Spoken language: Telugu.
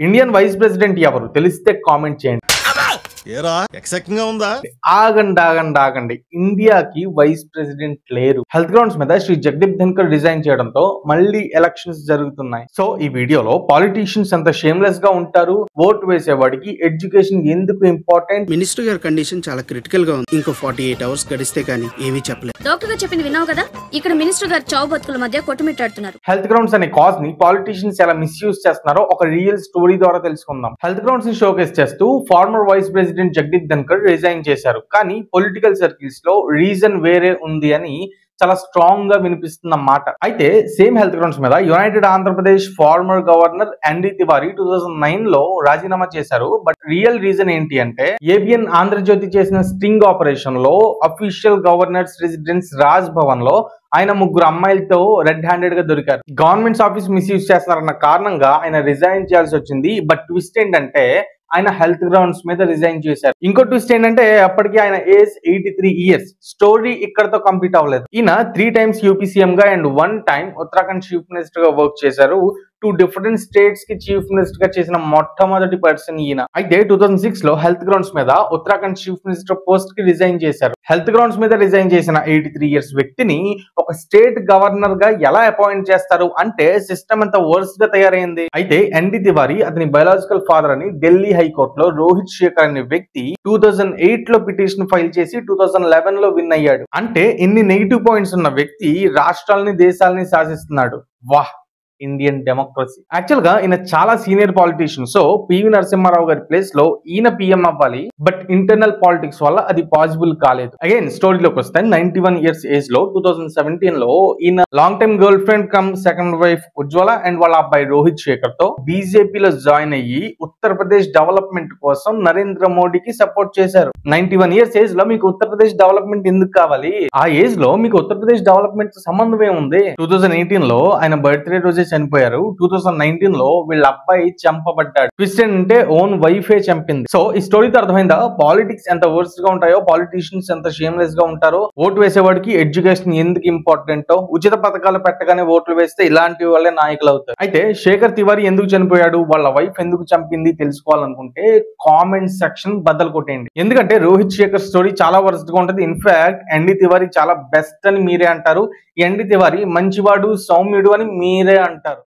ఇండియన్ వైస్ ప్రెసిడెంట్ ఎవరు తెలిస్తే కామెంట్ చేయండి. ఆగండి. ఇండియాకి వైస్ ప్రెసిడెంట్ లేరు. హెల్త్ గ్రౌండ్స్ మీద శ్రీ జగదీప్ ధన్కర్ రిజైన్ చేయడంతో మళ్ళీ ఎలక్షన్స్ జరుగుతున్నాయి. సో ఈ వీడియోలో పాలిటీషియన్స్ ఎంత షేమ్లెస్ గా ఉంటారు, ఓట్ వేసేవాడికి ఎడ్యుకేషన్ ఎందుకు ఇంపార్టెంట్, మినిస్టర్ గారి కండిషన్ చాలా క్రిటికల్ గా ఉంది. ఇంకో 48 hours గడిస్తే కానీ ఏమీ చెప్పలేదు. డాక్టర్ గారు చెప్పింది విన్నావు కదా, ఇక్కడ మినిస్టర్ గారు చావు బతుకుల మధ్య కొట్టుమిట్టాడుతున్నారు. హెల్త్ గ్రౌండ్స్ అనే కాజ్ ని పాలిటీషియన్స్ ఎలా మిస్యూజ్ చేస్తున్నారో ఒక రియల్ స్టోరీ ద్వారా తెలుసుకుందాం. హెల్త్ గ్రౌండ్స్ ని షోకేస్ చేస్తూ former vice president Jagdeep Dhankhar resign చేశారు. కానీ పొలిటికల్ సర్కిల్స్ లో రీజన్ వేరే ఉంది అని చాలా స్ట్రాంగ్ గా వినిపిస్తున్న మాట. అయితే సేమ్ హెల్త్ గ్రౌండ్స్ మీద united Andhra Pradesh former governor ND Tiwari 2009 లో రాజీనామా చేశారు. బట్ రియల్ రీజన్ ఏంటి అంటే ఏబిఎన్ ఆంధ్రజ్యోతి చేసిన స్టింగ్ ఆపరేషన్ లో official governors residence Raj Bhavan లో ఆయన 3 అమ్మాయిలతో రెడ్ హ్యాండెడ్ గా దొరికారు. గవర్నమెంట్స్ ఆఫీస్ మిస్యూజ్ చేస్తున్నారన్న కారణంగా ఆయన రిజైన్ చేయాల్సి వచ్చింది. బట్ ట్విస్ట్ ఏంటంటే ఆయన హెల్త్ గ్రౌండ్స్ మీద రిజైన్ చేశారు. ఇంకో ట్విస్ట్ ఏంటంటే అప్పటికి ఆయన ఏజ్ 83 years. స్టోరీ ఇక్కడతో కంప్లీట్ అవ్వలేదు. ఈయన 3 times యూపీ సీఎం గా and 1 time Uttarakhand chief minister గా వర్క్ చేశారు. 2 different states కి చీఫ్ మినిస్టర్ గా చేసిన మొట్టమొదటి పర్సన్ ఈయన. అయితే 2006 లో హెల్త్ గ్రౌండ్స్ మీద ఉత్తరాఖండ్ చీఫ్ మినిస్టర్ పోస్ట్ కి రిజైన్ చేశారు. హెల్త్ గ్రౌండ్స్ మీద రిజైన్ చేసిన 83 years వ్యక్తిని ఒక స్టేట్ గవర్నర్ గా ఎలా అపాయింట్ చేస్తారు అంటే సిస్టమ్ ఎంత వర్స్ట్ గా తయారైంది. అయితే ఎన్డి తివారీ అతని బయాలజికల్ ఫాదర్ అని ఢిల్లీ హైకోర్టులో రోహిత్ శేఖర్ అనే వ్యక్తి 2008 లో పిటిషన్ ఫైల్ చేసి 2011 లో విన్ అయ్యాడు. అంటే ఇన్ని నెగిటివ్ పాయింట్స్ ఉన్న వ్యక్తి రాష్ట్రాలని దేశాలని శాసిస్తున్నాడు. వాహ్, ఇండియన్ డెమోక్రసీ. యాక్చువల్ గా ఈయన చాలా senior politician. So PV Narasimha Rao గారి ప్లేస్ లో ఈయన పిఎం అవ్వాలి. బట్ ఇంటర్నల్ పాలిటిక్స్ వల్ల అది పాసిబుల్ కాలేదు. అగైన్ స్టోరీలోకి వస్తే 91 years ఏజ్ లో 2017 లో ఈయన long time girl friend come second wife Ujjwala and వాళ్ళ అబ్బాయి రోహిత్ శేఖర్ తో బీజేపీలో జాయిన్ అయ్యి ఉత్తరప్రదేశ్ డెవలప్మెంట్ కోసం నరేంద్ర మోడీకి సపోర్ట్ చేశారు. 91 years ఏజ్ లో మీకు ఉత్తరప్రదేశ్ డెవలప్మెంట్ ఎందుకు కావాలి? ఆ ఏజ్ లో మీకు ఉత్తరప్రదేశ్ డెవలప్మెంట్ సంబంధం ఏముంది? 2018 లో ఆయన బర్త్డే రోజే చనిపోయారు. 2019 లో వీళ్ళ అబ్బాయి చంపబడ్డాడు. ట్విస్ట్ ఏంటంటే ఓన్ వైఫే చంపింది. సో ఈ స్టోరీతో అర్థమైందా పాలిటిక్స్ ఎంత వర్స్ట్ గా ఉంటాయో, పాలిటీషియన్స్ ఎంత షేమ్లెస్ గా ఉంటారో, ఓటు వేసేవాడికి ఎడ్యుకేషన్ ఎందుకు ఇంపార్టెంటో, ఉచిత పథకాలు పెట్టగానే ఓట్లు వేస్తే ఇలాంటి వాళ్ళే నాయకులు అవుతారు. అయితే శేఖర్ తివారీ ఎందుకు చనిపోయాడు, వాళ్ళ వైఫ్ ఎందుకు చంపింది తెలుసుకోవాలనుకుంటే కామెంట్ సెక్షన్ బద్దలు కొట్టేయండి. ఎందుకంటే రోహిత్ శేఖర్ స్టోరీ చాలా వర్స్ట్ గా ఉంటది. ఇన్ఫాక్ట్ ఎన్డి తివారీ చాలా బెస్ట్ అని మీరే అంటారు. ఎన్డి తివారీ మంచివాడు, సౌమ్యుడు అని మీరే అంటారు.